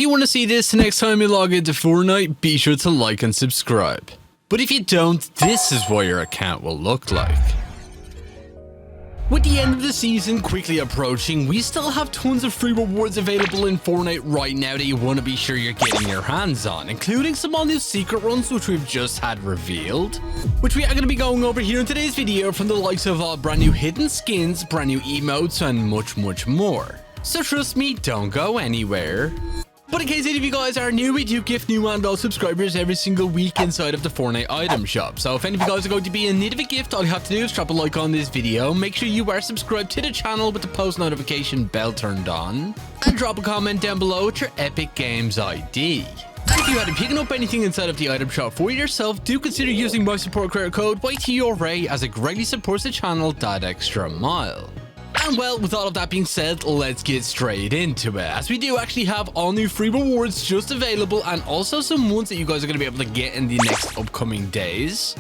If you want to see this the next time you log into Fortnite, be sure to like and subscribe. But if you don't, this is what your account will look like. With the end of the season quickly approaching, we still have tons of free rewards available in Fortnite right now that you want to be sure you're getting your hands on, including some all new secret runs which we've just had revealed, which we are going to be going over here in today's video, from the likes of all brand new hidden skins, brand new emotes, and much more. So trust me, don't go anywhere. But in case any of you guys are new, we do gift new and old subscribers every single week inside of the Fortnite item shop. So if any of you guys are going to be in need of a gift, all you have to do is drop a like on this video, make sure you are subscribed to the channel with the post notification bell turned on, and drop a comment down below with your Epic Games ID. And if you hadn't picking up anything inside of the item shop for yourself, do consider using my support credit code YTURA, as it greatly supports the channel that extra mile. And well, with all of that being said, let's get straight into it, as we do actually have all new free rewards just available, and also some ones that you guys are going to be able to get in the next upcoming days.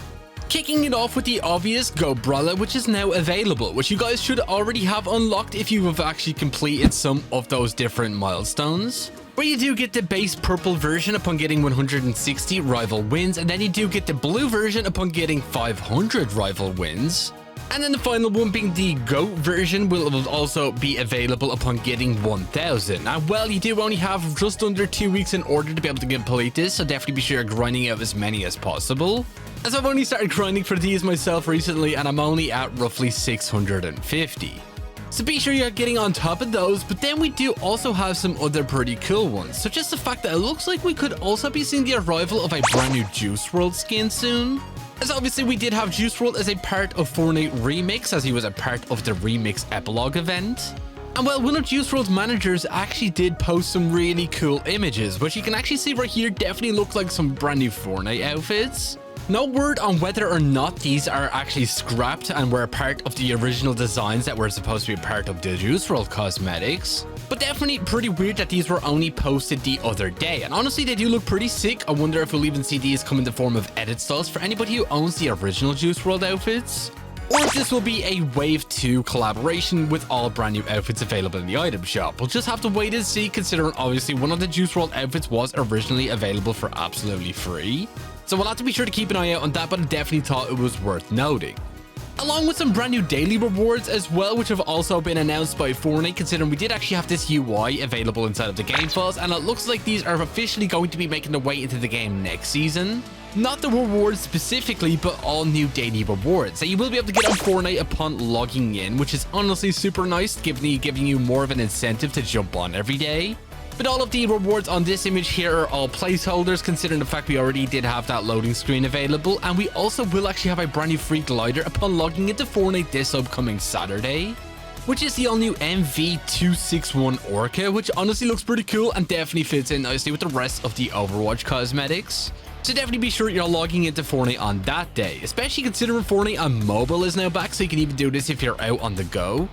Kicking it off with the obvious Gobrella, which is now available, which you guys should already have unlocked if you have actually completed some of those different milestones, where you do get the base purple version upon getting 160 rival wins, and then you do get the blue version upon getting 500 rival wins. And then the final one being the GOAT version will also be available upon getting 1000. Now, well, you do only have just under 2 weeks in order to be able to complete this, so definitely be sure you're grinding out as many as possible, as I've only started grinding for these myself recently, and I'm only at roughly 650. So be sure you're getting on top of those. But then we do also have some other pretty cool ones, such as the fact that it looks like we could also be seeing the arrival of a brand new Juice WRLD skin soon. As obviously we did have Juice WRLD as a part of Fortnite Remix, as he was a part of the Remix epilogue event. And well, one of Juice WRLD's managers actually did post some really cool images, which you can actually see right here definitely look like some brand new Fortnite outfits. No word on whether or not these are actually scrapped and were a part of the original designs that were supposed to be a part of the Juice WRLD cosmetics. But definitely pretty weird that these were only posted the other day. And honestly, they do look pretty sick. I wonder if we'll even see these come in the form of edit styles for anybody who owns the original Juice WRLD outfits, or if this will be a Wave 2 collaboration with all brand new outfits available in the item shop. We'll just have to wait and see, considering obviously one of the Juice WRLD outfits was originally available for absolutely free. So we'll have to be sure to keep an eye out on that, but I definitely thought it was worth noting. Along with some brand new daily rewards as well, which have also been announced by Fortnite, considering we did actually have this UI available inside of the game files, and it looks like these are officially going to be making their way into the game next season. Not the rewards specifically, but all new daily rewards that you will be able to get on Fortnite upon logging in, which is honestly super nice, giving you more of an incentive to jump on every day. But all of the rewards on this image here are all placeholders, considering the fact we already did have that loading screen available, and we also will actually have a brand new free glider upon logging into Fortnite this upcoming Saturday, which is the all new MV261 Orca, which honestly looks pretty cool and definitely fits in nicely with the rest of the Overwatch cosmetics. So definitely be sure you're logging into Fortnite on that day, especially considering Fortnite on mobile is now back, so you can even do this if you're out on the go.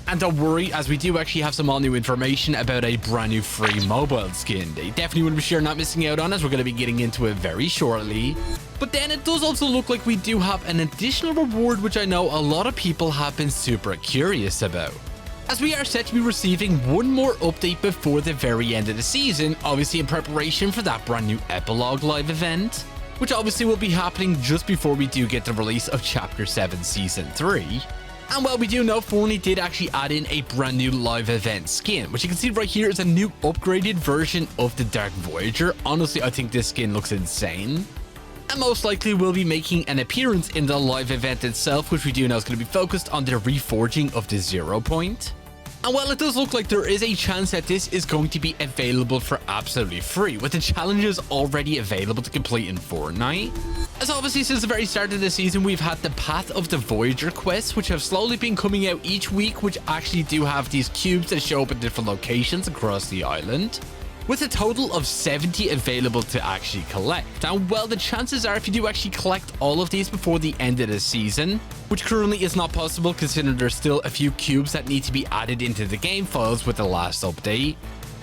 And don't worry, as we do actually have some all new information about a brand new free mobile skin that you definitely want to be sure not missing out on, as we're going to be getting into it very shortly. But then it does also look like we do have an additional reward, which I know a lot of people have been super curious about, as we are set to be receiving one more update before the very end of the season, obviously in preparation for that brand new epilogue live event, which obviously will be happening just before we do get the release of Chapter 7 Season 3. And well, we do know Fortnite did actually add in a brand new live event skin, which you can see right here is a new upgraded version of the Dark Voyager. Honestly, I think this skin looks insane, and most likely will be making an appearance in the live event itself, which we do know is going to be focused on the reforging of the 0 point. And well, it does look like there is a chance that this is going to be available for absolutely free, with the challenges already available to complete in Fortnite. As obviously since the very start of the season, we've had the Path of the Voyager quests, which have slowly been coming out each week, which actually do have these cubes that show up in different locations across the island, with a total of 70 available to actually collect. And well, the chances are if you do actually collect all of these before the end of the season, which currently is not possible considering there's still a few cubes that need to be added into the game files with the last update,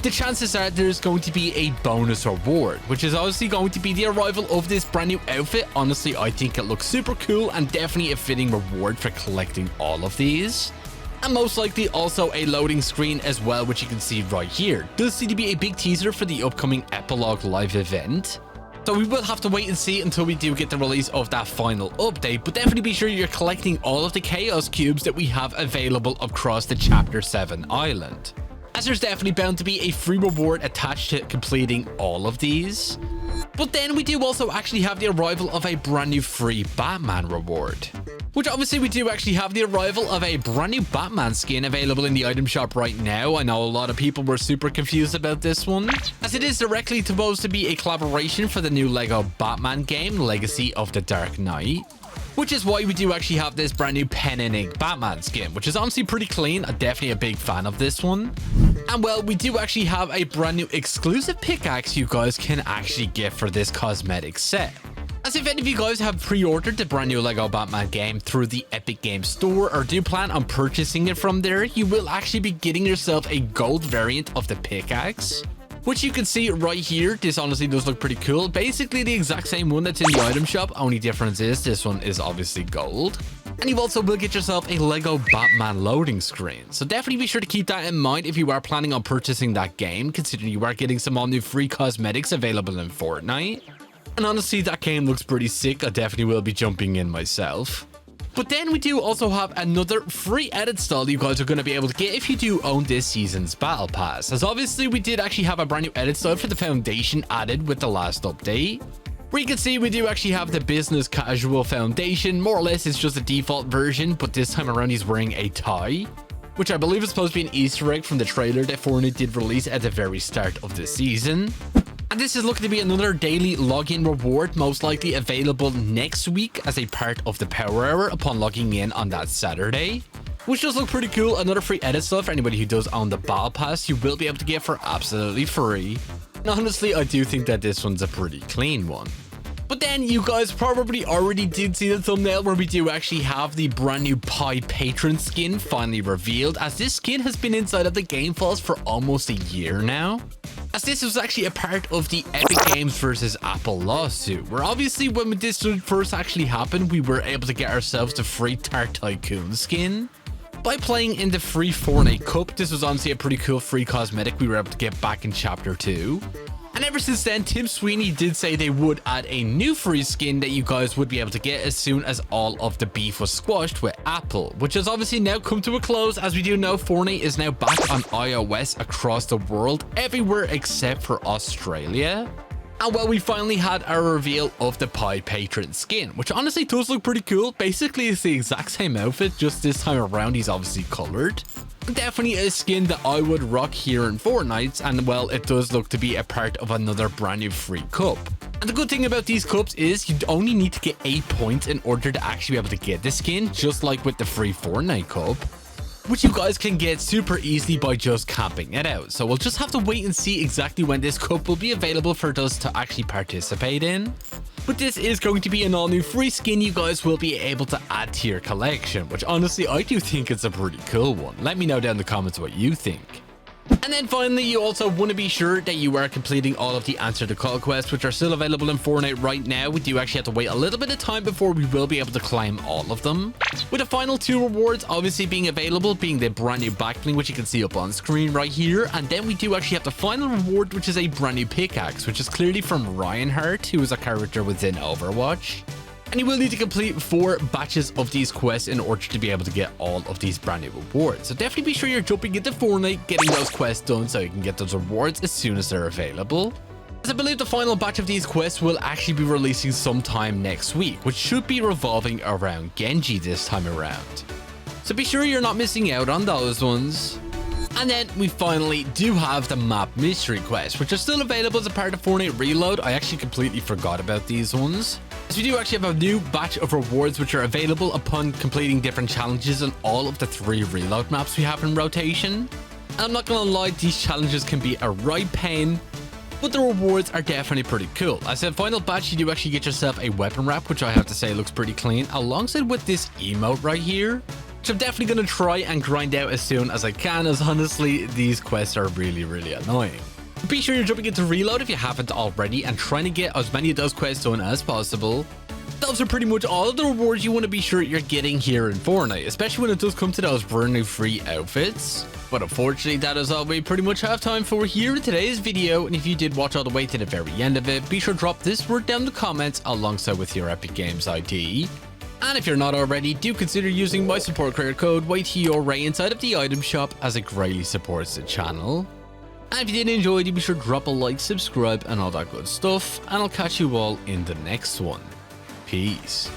the chances are there's going to be a bonus reward, which is obviously going to be the arrival of this brand new outfit. Honestly, I think it looks super cool and definitely a fitting reward for collecting all of these. And most likely also a loading screen as well, which you can see right here. Does seem to be a big teaser for the upcoming Epilogue live event. So we will have to wait and see until we do get the release of that final update, but definitely be sure you're collecting all of the Chaos Cubes that we have available across the Chapter 7 island, as there's definitely bound to be a free reward attached to completing all of these. But then we do also actually have the arrival of a brand new free Batman reward, which obviously we do actually have the arrival of a brand new Batman skin available in the item shop right now. I know a lot of people were super confused about this one, as it is directly supposed to be a collaboration for the new Lego Batman game, Legacy of the Dark Knight, which is why we do actually have this brand new pen and ink Batman skin, which is honestly pretty clean. I'm definitely a big fan of this one. And well, we do actually have a brand new exclusive pickaxe you guys can actually get for this cosmetic set. As if any of you guys have pre-ordered the brand new Lego Batman game through the Epic Games Store or do plan on purchasing it from there, you will actually be getting yourself a gold variant of the pickaxe, which you can see right here. This honestly does look pretty cool. Basically the exact same one that's in the item shop, only difference is this one is obviously gold. And you also will get yourself a Lego Batman loading screen. So definitely be sure to keep that in mind if you are planning on purchasing that game, considering you are getting some all new free cosmetics available in Fortnite. And honestly, that game looks pretty sick. I definitely will be jumping in myself. But then we do also have another free edit style you guys are going to be able to get if you do own this season's Battle Pass. As obviously we did actually have a brand new edit style for the Foundation added with the last update, where you can see we do actually have the business casual Foundation. More or less it's just a default version, but this time around he's wearing a tie, which I believe is supposed to be an Easter egg from the trailer that Fortnite did release at the very start of the season. And this is looking to be another daily login reward, most likely available next week as a part of the Power Hour upon logging in on that Saturday, which does look pretty cool. Another free edit stuff for anybody who does own the Battle Pass, you will be able to get for absolutely free. And honestly, I do think that this one's a pretty clean one. But then you guys probably already did see the thumbnail where we do actually have the brand new Patron skin finally revealed, as this skin has been inside of the game files for almost a year now, as this was actually a part of the Epic Games versus Apple lawsuit, where obviously when this first actually happened, we were able to get ourselves the free Tart Tycoon skin by playing in the free Fortnite Cup. This was honestly a pretty cool free cosmetic we were able to get back in Chapter 2. And ever since then, Tim Sweeney did say they would add a new free skin that you guys would be able to get as soon as all of the beef was squashed with Apple, which has obviously now come to a close. As we do know, Fortnite is now back on iOS across the world, everywhere except for Australia. And well, we finally had our reveal of the Patron skin, which honestly does look pretty cool. Basically, it's the exact same outfit, just this time around he's obviously colored. Definitely a skin that I would rock here in Fortnite, and well, it does look to be a part of another brand new free cup. And the good thing about these cups is you only need to get 8 points in order to actually be able to get the skin, just like with the free Fortnite cup, which you guys can get super easily by just camping it out. So we'll just have to wait and see exactly when this cup will be available for us to actually participate in. But this is going to be an all new free skin you guys will be able to add to your collection, which honestly I do think it's a pretty cool one. Let me know down in the comments what you think. And then finally, you also want to be sure that you are completing all of the Answer the Call quests, which are still available in Fortnite right now. We do actually have to wait a little bit of time before we will be able to claim all of them, with the final 2 rewards obviously being available, being the brand new backbling, which you can see up on screen right here. And then we do actually have the final reward, which is a brand new pickaxe, which is clearly from Reinhardt, who is a character within Overwatch. And you will need to complete 4 batches of these quests in order to be able to get all of these brand new rewards. So definitely be sure you're jumping into Fortnite, getting those quests done so you can get those rewards as soon as they're available. As I believe the final batch of these quests will actually be releasing sometime next week, which should be revolving around Genji this time around. So be sure you're not missing out on those ones. And then we finally do have the map mystery quests, which are still available as a part of Fortnite Reload. I actually completely forgot about these ones. So we do actually have a new batch of rewards which are available upon completing different challenges on all of the 3 reload maps we have in rotation. And I'm not gonna lie, these challenges can be a right pain, but the rewards are definitely pretty cool. As a final batch, you do actually get yourself a weapon wrap, which I have to say looks pretty clean, alongside with this emote right here, which I'm definitely gonna try and grind out as soon as I can, as honestly these quests are really annoying. Be sure you're jumping into Reload if you haven't already and trying to get as many of those quests done as possible. Those are pretty much all of the rewards you want to be sure you're getting here in Fortnite, especially when it does come to those brand new free outfits. But unfortunately, that is all we pretty much have time for here in today's video, and if you did watch all the way to the very end of it, be sure to drop this word down in the comments alongside with your Epic Games ID. And if you're not already, do consider using my support creator code YTORAY inside of the item shop, as it greatly supports the channel. And if you did enjoy it, be sure to drop a like, subscribe, and all that good stuff, and I'll catch you all in the next one. Peace.